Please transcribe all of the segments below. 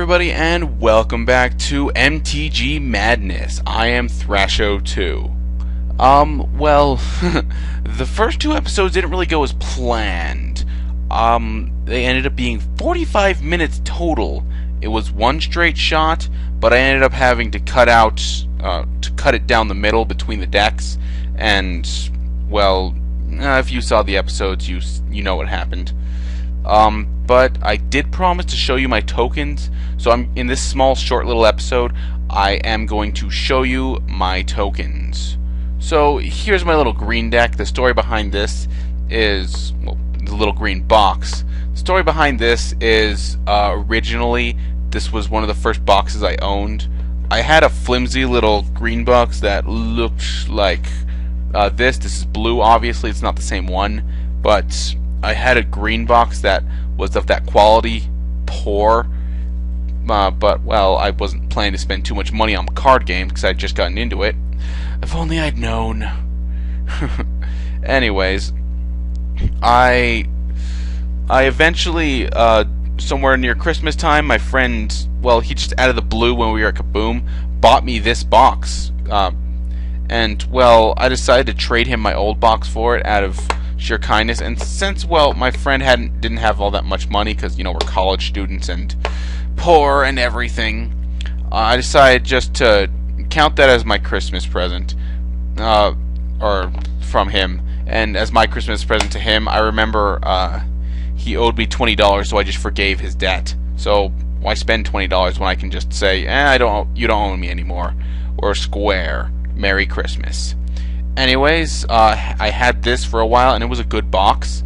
everybody, and welcome back to MTG Madness. I am Thrasho2. Well, the first two episodes didn't really go as planned. They ended up being 45 minutes total. It was one straight shot, but I ended up having to cut it down the middle between the decks, and, well, if you saw the episodes, you know what happened. But I did promise to show you my tokens, so in this small, short little episode, I am going to show you my tokens. So here's my little green deck. The story behind this is, well, the little green box. The story behind this is, originally, this was one of the first boxes I owned. I had a flimsy little green box that looked like this. This is blue, obviously, it's not the same one, but I had a green box that was of that quality, poor, but, well, I wasn't planning to spend too much money on card games because I'd just gotten into it. If only I'd known. Anyways, I eventually, somewhere near Christmas time, my friend, well, he just out of the blue when we were at Kaboom, bought me this box, and, well, I decided to trade him my old box for it out of sheer kindness, and since, well, my friend didn't have all that much money because, you know, we're college students and poor and everything, I decided just to count that as my Christmas present, or from him. And as my Christmas present to him, I remember he owed me $20, so I just forgave his debt. So why spend $20 when I can just say, you don't owe me anymore, or square, Merry Christmas. Anyways, I had this for a while, and it was a good box.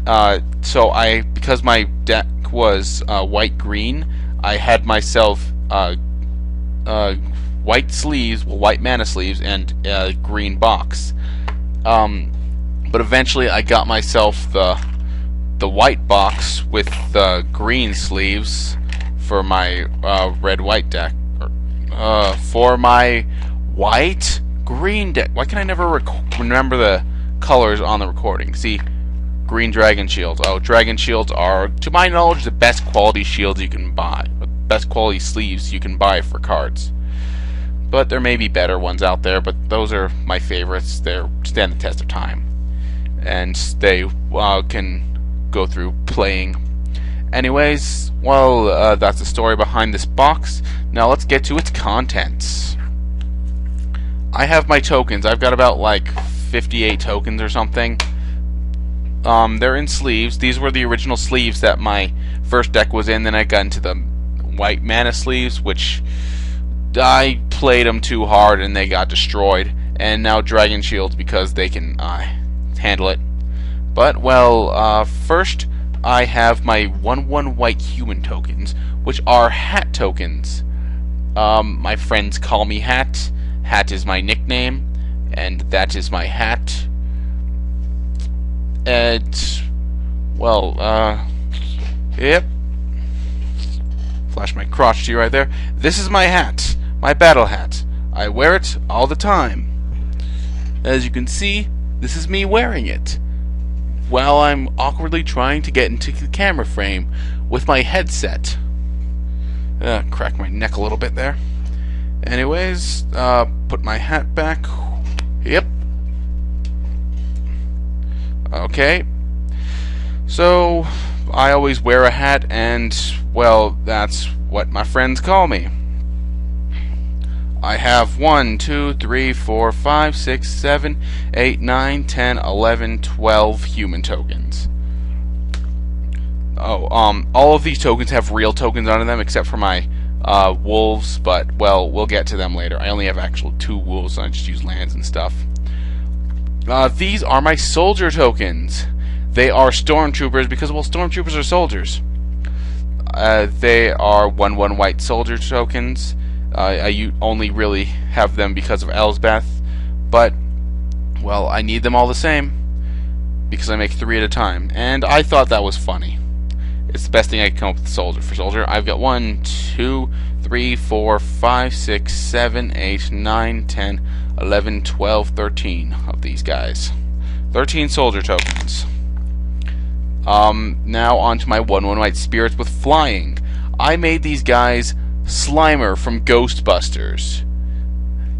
So because my deck was white-green, I had myself white sleeves, well, white mana sleeves, and a green box. But eventually, I got myself the white box with the green sleeves for my red-white deck. For my white-green deck. Why can I never remember the colors on the recording? See, green dragon shields. Oh, dragon shields are, to my knowledge, the best quality shields you can buy. The best quality sleeves you can buy for cards. But there may be better ones out there, but those are my favorites. They stand the test of time. And they can go through playing. Anyways, well, that's the story behind this box. Now let's get to its contents. I have my tokens. I've got about like 58 tokens or something. They're in sleeves. These were the original sleeves that my first deck was in. Then I got into the white mana sleeves, which I played them too hard and they got destroyed. And now dragon shields because they can handle it. But, well, first I have my 1/1 white human tokens, which are hat tokens. My friends call me Hat. Hat is my nickname, and that is my hat. And, well, yep. Flash my crotch to you right there. This is my hat, my battle hat. I wear it all the time. As you can see, this is me wearing it, while I'm awkwardly trying to get into the camera frame with my headset. Crack my neck a little bit there. Anyways, put my hat back. Yep. Okay. So, I always wear a hat, and, well, that's what my friends call me. I have 1, 2, 3, 4, 5, 6, 7, 8, 9, 10, 11, 12 human tokens. Oh, all of these tokens have real tokens on them, except for my wolves, but, well, we'll get to them later. I only have actual 2 wolves, so I just use lands and stuff. These are my soldier tokens. They are stormtroopers because, well, stormtroopers are soldiers. They are 1/1 white soldier tokens. I only really have them because of Elsbeth, but, well, I need them all the same because I make 3 at a time, and I thought that was funny. It's the best thing I can come up with soldier. For soldier, I've got 1, 2, 3, 4, 5, 6, 7, 8, 9, 10, 11, 12, 13 of these guys. 13 soldier tokens. Now on to my 1/1 white spirits with flying. I made these guys Slimer from Ghostbusters.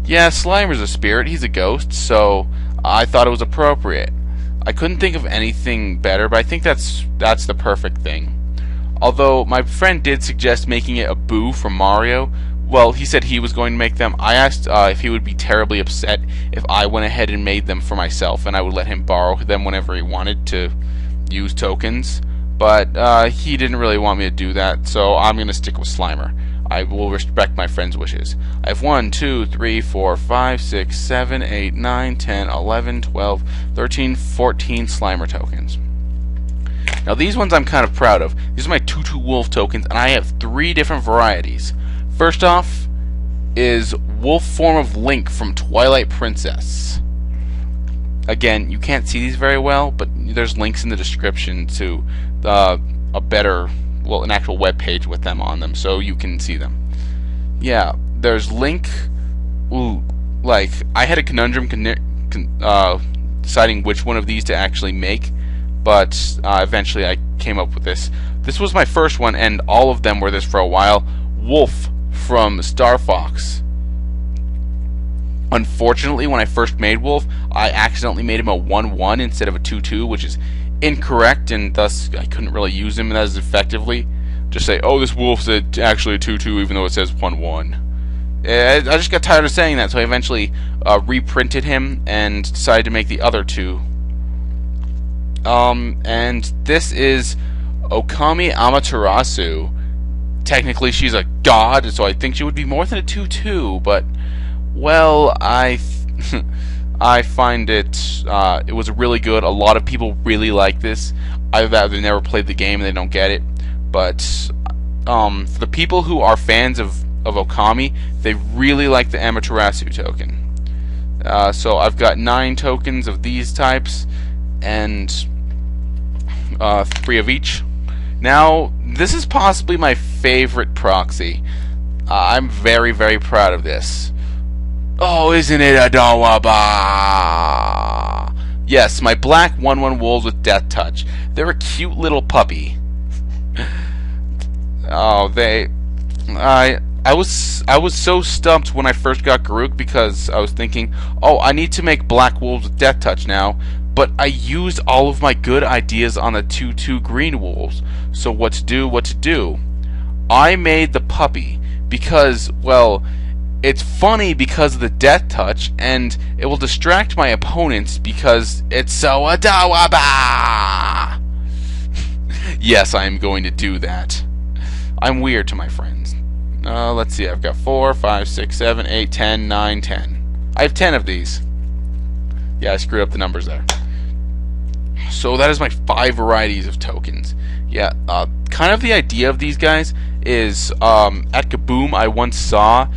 Yeah, Slimer's a spirit, he's a ghost, so I thought it was appropriate. I couldn't think of anything better, but I think that's the perfect thing. Although my friend did suggest making it a Boo from Mario. Well, he said he was going to make them. I asked if he would be terribly upset if I went ahead and made them for myself, and I would let him borrow them whenever he wanted to use tokens. But he didn't really want me to do that, so I'm going to stick with Slimer. I will respect my friend's wishes. I have 1, 2, 3, 4, 5, 6, 7, 8, 9, 10, 11, 12, 13, 14 Slimer tokens. Now these ones I'm kind of proud of. These are my Tutu Wolf tokens, and I have 3 different varieties. First off is Wolf form of Link from Twilight Princess. Again, you can't see these very well, but there's links in the description to an actual web page with them on them, so you can see them. Yeah, there's Link. Ooh, like I had a conundrum deciding which one of these to actually make, but eventually I came up with this. This was my first one, and all of them were this for a while. Wolf from Star Fox. Unfortunately, when I first made Wolf, I accidentally made him a 1-1 instead of a 2-2, which is incorrect, and thus I couldn't really use him as effectively. Just say, oh, this Wolf's actually a 2-2, even though it says 1-1. I just got tired of saying that, so I eventually reprinted him and decided to make the other 2. And this is Okami Amaterasu. Technically, she's a god, so I think she would be more than a 2-2, but, well, I find it was really good. A lot of people really like this. Either that or they never played the game and they don't get it. But for the people who are fans of Okami, they really like the Amaterasu token. So I've got 9 tokens of these types and 3 of each. Now, this is possibly my favorite proxy. I'm very, very proud of this. Oh, isn't it adorable? Yes, my black 1/1 wolves with Death Touch. They're a cute little puppy. Oh, I was so stumped when I first got Garuk because I was thinking, oh, I need to make black wolves with Death Touch now, but I used all of my good ideas on the 2/2 green wolves. So what to do? I made the puppy because, well, it's funny because of the Death Touch, and it will distract my opponents because it's so adorable. Yes, I am going to do that. I'm weird to my friends. Let's see, I've got 4, 5, 6, 7, 8, 10, 9, 10. I have 10 of these. Yeah, I screwed up the numbers there. So that is my 5 varieties of tokens. Yeah, kind of the idea of these guys is, at Kaboom, I once saw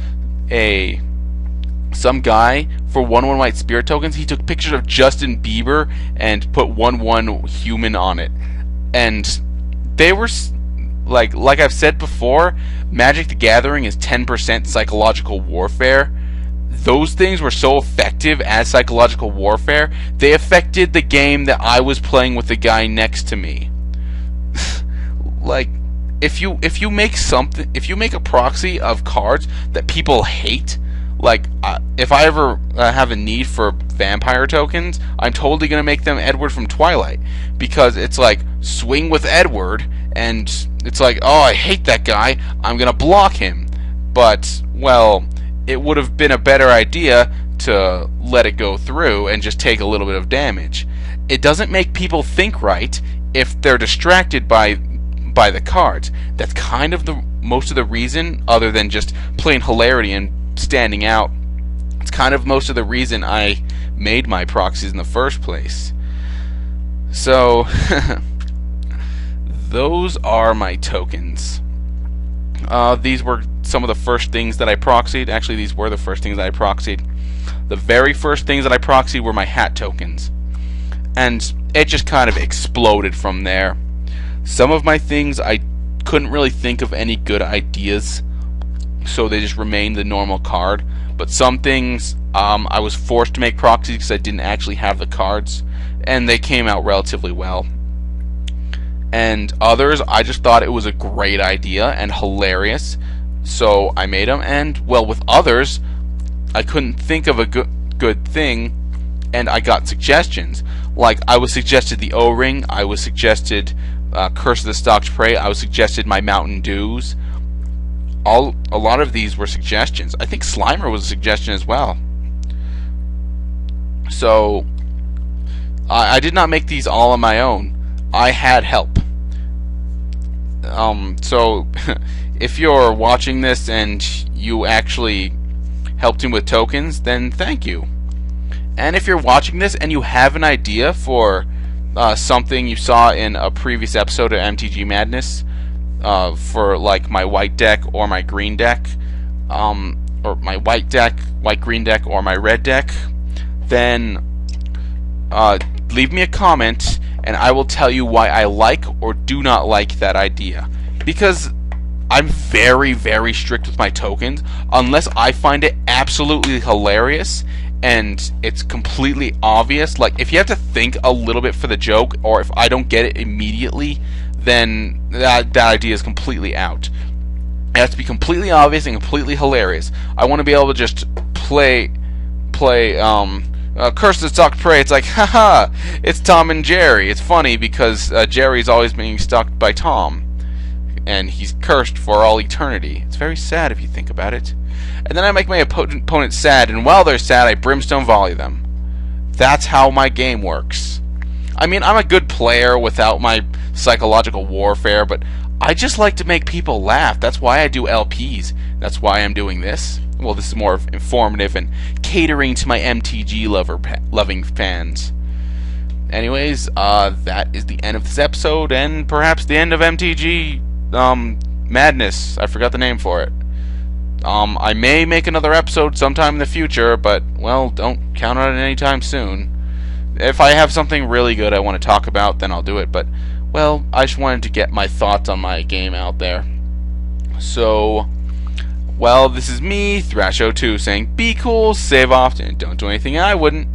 some guy for 1/1 white spirit tokens. He took pictures of Justin Bieber and put 1/1 human on it, and they were like I've said before, Magic the Gathering is 10% psychological warfare. Those things were so effective as psychological warfare, they affected the game that I was playing with the guy next to me. Like, if you make a proxy of cards that people hate, like if I ever have a need for vampire tokens, I'm totally gonna make them Edward from Twilight, because it's like swing with Edward, and it's like, oh, I hate that guy, I'm gonna block him. But, well, it would have been a better idea to let it go through and just take a little bit of damage. It doesn't make people think right if they're distracted by the cards. That's kind of most of the reason, other than just plain hilarity and standing out. It's kind of most of the reason I made my proxies in the first place. So those are my tokens. These were some of the first things that I proxied. Actually, these were the first things that I proxied. The very first things that I proxied were my hat tokens, and it just kind of exploded from there. Some of my things, I couldn't really think of any good ideas, so they just remained the normal card. But some things, I was forced to make proxies because I didn't actually have the cards, and they came out relatively well. and others I just thought it was a great idea and hilarious, so I made them. And well, with others I couldn't think of a good thing, and I got suggestions. Like, I was suggested the O-Ring, I was suggested Curse of the Stalked Prey, I was suggested my Mountain Dews. A lot of these were suggestions. I think Slimer was a suggestion as well. So I did not make these all on my own. I had help. So if you're watching this and you actually helped him with tokens, then thank you. And if you're watching this and you have an idea for something you saw in a previous episode of MTG Madness, for like my white deck or my green deck, or my white deck, white green deck, or my red deck, then leave me a comment and I will tell you why I like or do not like that idea. Because I'm very, very strict with my tokens. Unless I find it absolutely hilarious and it's completely obvious, like if you have to think a little bit for the joke, or if I don't get it immediately, then that idea is completely out. It has to be completely obvious and completely hilarious. I want to be able to just play Curse the Stalked Prey. It's like, haha, it's Tom and Jerry. It's funny because Jerry's always being stalked by Tom, and he's cursed for all eternity. It's very sad if you think about it. And then I make my opponent sad, and while they're sad, I brimstone volley them. That's how my game works. I mean, I'm a good player without my psychological warfare, but I just like to make people laugh. That's why I do LPs. That's why I'm doing this. Well, this is more informative and catering to my MTG loving fans. Anyways, that is the end of this episode, and perhaps the end of MTG Madness. I forgot the name for it. I may make another episode sometime in the future, but, well, don't count on it anytime soon. If I have something really good I want to talk about, then I'll do it, but, well, I just wanted to get my thoughts on my game out there. So, well, this is me, Thrasho2, saying be cool, save often, and don't do anything I wouldn't.